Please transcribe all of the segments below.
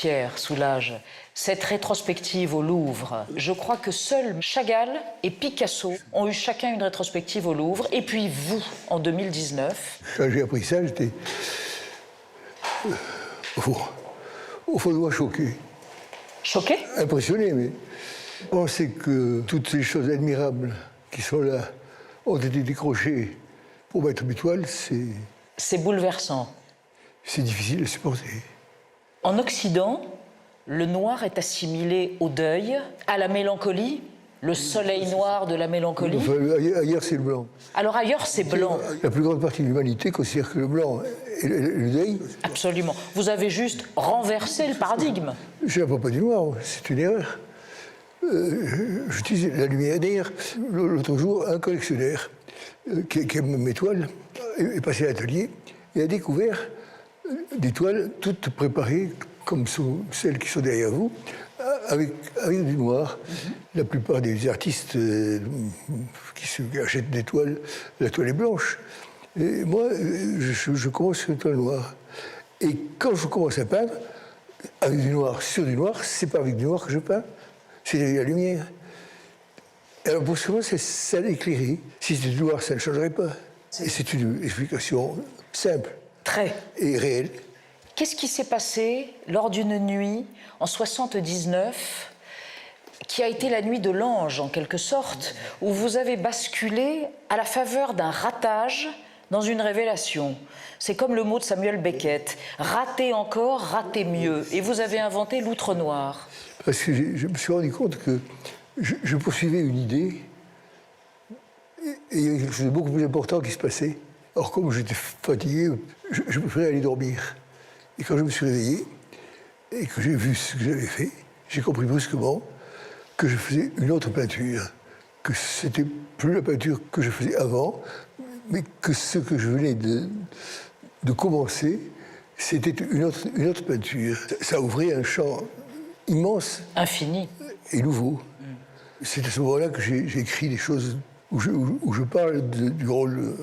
Pierre Soulages, cette rétrospective au Louvre, je crois que seuls Chagall et Picasso ont eu chacun une rétrospective au Louvre, et puis vous, en 2019. Quand j'ai appris ça, j'étais au fond de moi choqué. Choqué? Impressionné, mais penser que toutes ces choses admirables qui sont là ont été décrochées pour mettre mes toiles, C'est bouleversant. c'est difficile à supporter. En Occident, le noir est assimilé au deuil, à la mélancolie, le soleil noir de la mélancolie. Enfin, ailleurs, c'est le blanc. Alors ailleurs, c'est blanc. La plus grande partie de l'humanité considère que le blanc est le deuil. Absolument. Vous avez juste renversé le paradigme. Je n'ai pas dit noir, c'est une erreur. J'utilise la lumière. D'ailleurs, l'autre jour, un collectionneur qui aime mes toiles est passé à l'atelier et a découvert des toiles toutes préparées, comme celles qui sont derrière vous, avec du noir. La plupart des artistes qui achètent des toiles, la toile est blanche. Et moi, je commence sur une toile noire. Et quand je commence à peindre, avec du noir sur du noir, c'est pas avec du noir que je peins, c'est avec la lumière. Alors pour ce moment, c'est ça l'éclairer. Si c'était du noir, ça ne changerait pas. Et c'est une explication simple. Très. Et réelle. Qu'est-ce qui s'est passé lors d'une nuit en 79, qui a été la nuit de l'ange en quelque sorte, où vous avez basculé à la faveur d'un ratage dans une révélation? C'est comme le mot de Samuel Beckett, rater encore, rater mieux. Et vous avez inventé l'outre noir. Parce que je me suis rendu compte que je poursuivais une idée et il y avait quelque chose de beaucoup plus important qui se passait. Or, comme j'étais fatigué, je préférais aller dormir. Et quand je me suis réveillé et que j'ai vu ce que j'avais fait, j'ai compris brusquement que je faisais une autre peinture, que c'était plus la peinture que je faisais avant, mais que ce que je venais de commencer, c'était une autre peinture. Ça ouvrait un champ immense. Infini. Et nouveau. C'est à ce moment-là que j'ai écrit des choses où je parle du rôle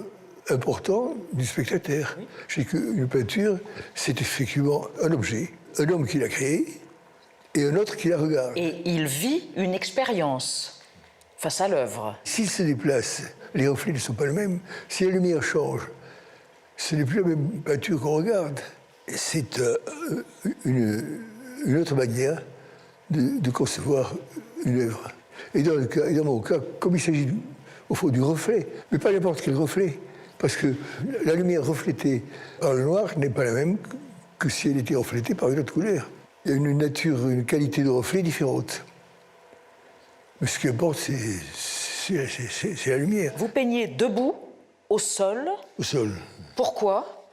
important du spectateur. Oui. Je dis qu'une peinture, c'est effectivement un objet, un homme qui l'a créé et un autre qui la regarde. Et il vit une expérience face à l'œuvre. S'il se déplace, les reflets ne sont pas les mêmes. Si la lumière change, ce n'est plus la même peinture qu'on regarde. C'est une autre manière de concevoir une œuvre. Et dans mon cas, comme il s'agit au fond du reflet, mais pas n'importe quel reflet, parce que la lumière reflétée par le noir n'est pas la même que si elle était reflétée par une autre couleur. Il y a une nature, une qualité de reflet différente. Mais ce qui importe, c'est la lumière. Vous peignez debout, au sol. Au sol. Pourquoi?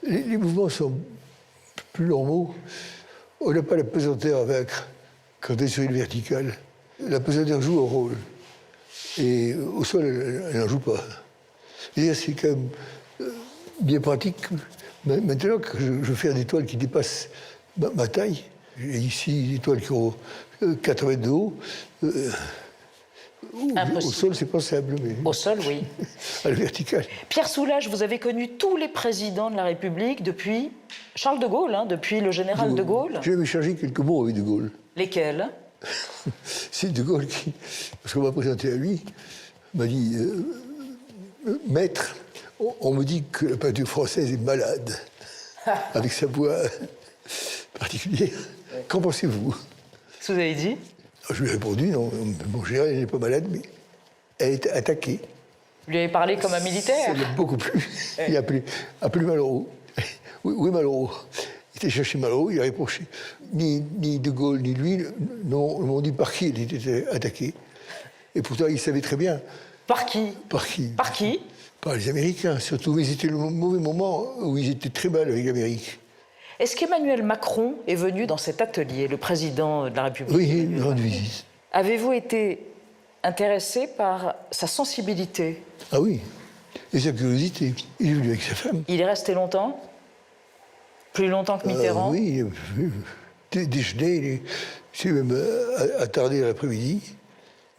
Les mouvements sont plus normaux. On n'a pas la pesanteur à vaincre quand on est sur une verticale. La pesanteur joue un rôle. Et au sol, elle n'en joue pas. Et c'est quand même bien pratique. Maintenant que je fais des toiles qui dépassent ma taille, j'ai ici des toiles qui ont 4 mètres de haut. Au sol, c'est pensable. Mais au sol, oui. À la verticale. Pierre Soulages, vous avez connu tous les présidents de la République depuis Charles de Gaulle, depuis le général de Gaulle. J'ai même échangé quelques mots avec de Gaulle. Lesquels? C'est de Gaulle qui, parce qu'on m'a présenté à lui, m'a dit Maître, on me dit que la peinture française est malade, avec sa voix particulière. Qu'en pensez-vous? Qu'est-ce que vous avez dit? Je lui ai répondu non, bon, elle n'est pas malade, mais elle est attaquée. Vous lui avez parlé comme un militaire? Ça l'a beaucoup plu. Il a appelé Malraux. Oui, Malraux. Il était cherché Malraux, il a répondu. Ni de Gaulle, ni lui m'ont dit par qui il était attaqué. Et pourtant, il savait très bien. Par qui? Par qui? Par qui? Par les Américains, surtout. Mais c'était le mauvais moment où ils étaient très mal avec l'Amérique. Est-ce qu'Emmanuel Macron est venu dans cet atelier, le président de la République? Oui, une grande visite. Avez-vous été intéressé par sa sensibilité? Ah oui, et sa curiosité. Il est venu avec sa femme. Il est resté longtemps? Plus longtemps que Mitterrand? Oui, déjeuner, il s'est même attardé à l'après-midi.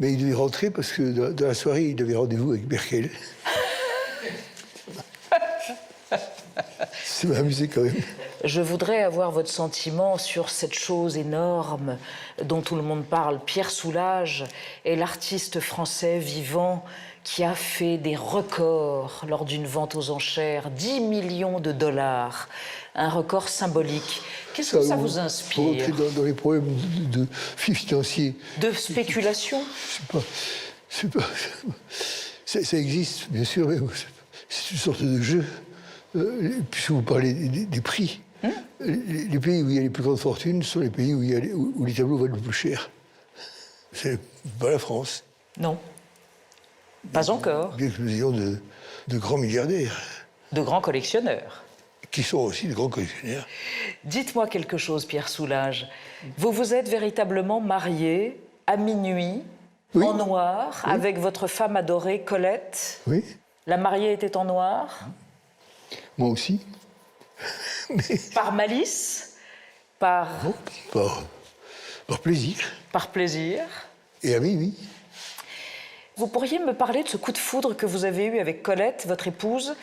Mais il devait rentrer parce que dans la soirée, il avait rendez-vous avec Merkel. Ça m'a amusé quand même. Je voudrais avoir votre sentiment sur cette chose énorme dont tout le monde parle. Pierre Soulages est l'artiste français vivant qui a fait des records lors d'une vente aux enchères, 10 millions de dollars, un record symbolique. Qu'est-ce que ça vous inspire? Dans les problèmes de financiers. De spéculation? Ça existe, bien sûr, mais c'est une sorte de jeu. Puisque vous parlez des prix, les pays où il y a les plus grandes fortunes sont les pays où les tableaux valent le plus cher. C'est pas la France. Non. Pas encore. Bien que nous ayons de grands milliardaires. De grands collectionneurs. Qui sont aussi de grands collectionneurs. Dites-moi quelque chose, Pierre Soulages. Vous vous êtes véritablement marié à minuit, oui. En noir, oui. Avec votre femme adorée, Colette. Oui. La mariée était en noir. Moi aussi. Mais... Par malice? Non, par plaisir. Par plaisir. Et ami, oui. Vous pourriez me parler de ce coup de foudre que vous avez eu avec Colette, votre épouse,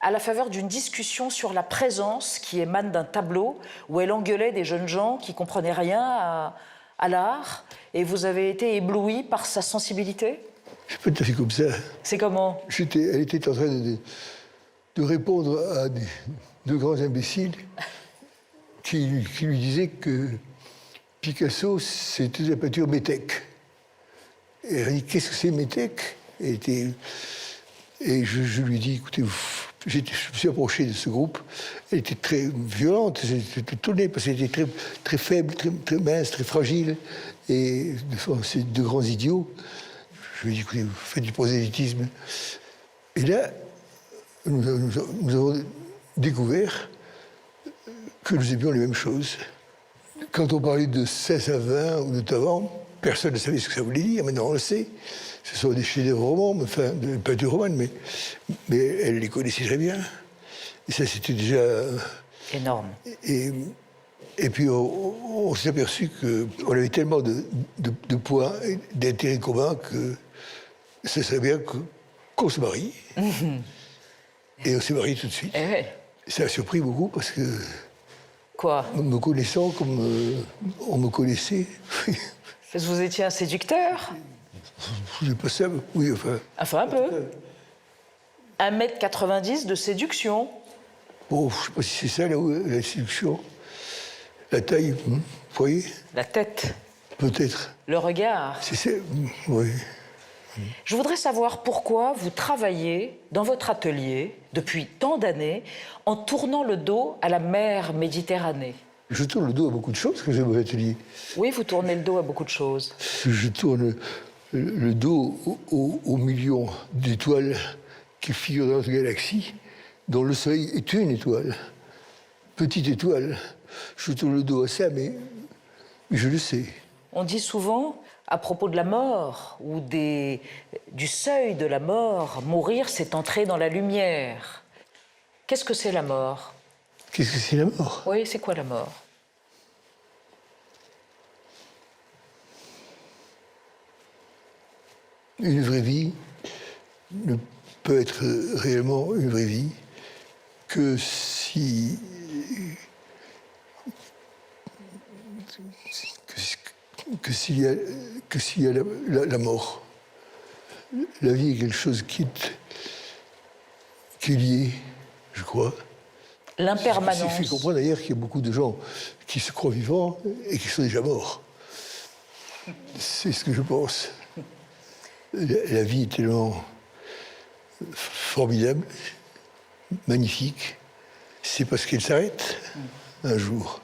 à la faveur d'une discussion sur la présence qui émane d'un tableau où elle engueulait des jeunes gens qui ne comprenaient rien à l'art, et vous avez été ébloui par sa sensibilité? C'est pas tout à fait comme ça. C'est comment? Elle était en train de répondre à de grands imbéciles qui lui disaient que Picasso, c'était de la peinture métèque. Et elle a dit, qu'est-ce que c'est métèque? Et je lui ai dit, écoutez, je me suis approché de ce groupe. Elle était très violente, j'étais étonné parce qu'elle était très, très faible, très mince, très fragile. Et c'est de grands idiots. Je lui ai dit, écoutez, vous faites du prosélytisme. Et là, nous avons découvert que nous aimions les mêmes choses. Quand on parlait de Saint-Savin ou de Tavan, personne ne savait ce que ça voulait dire. Maintenant, on le sait. Ce sont des chefs-d'œuvre romans, enfin, de peinture romane, mais elle les connaissait très bien. Et ça, c'était déjà... énorme. Et puis, on s'est aperçu qu'on avait tellement de points et d'intérêts communs que ça serait bien qu'on se marie. Et on s'est mariés tout de suite. Ça a surpris beaucoup parce que... Quoi? Me connaissant comme on me connaissait. Parce que vous étiez un séducteur? Je n'ai pas ça, oui, enfin... Enfin, un peu. 1m90 de séduction. Bon, je ne sais pas si c'est ça, la séduction. La taille, vous voyez? La tête. Peut-être. Le regard. Oui. Je voudrais savoir pourquoi vous travaillez dans votre atelier depuis tant d'années en tournant le dos à la mer Méditerranée. Je tourne le dos à beaucoup de choses que j'ai dans mon atelier. Oui, vous tournez le dos à beaucoup de choses. Je tourne le dos aux millions d'étoiles qui figurent dans notre galaxie, dont le Soleil est une étoile. Petite étoile. Je tourne le dos à ça, mais je le sais. On dit souvent, à propos de la mort ou du seuil de la mort, mourir, c'est entrer dans la lumière. Qu'est-ce que c'est la mort? Qu'est-ce que c'est la mort? Oui, c'est quoi la mort? Une vraie vie ne peut être réellement une vraie vie que s'il y a la mort. La vie est quelque chose qui est lié, je crois. L'impermanence. Il faut comprendre d'ailleurs qu'il y a beaucoup de gens qui se croient vivants et qui sont déjà morts. C'est ce que je pense. La vie est tellement formidable, magnifique. C'est parce qu'elle s'arrête un jour.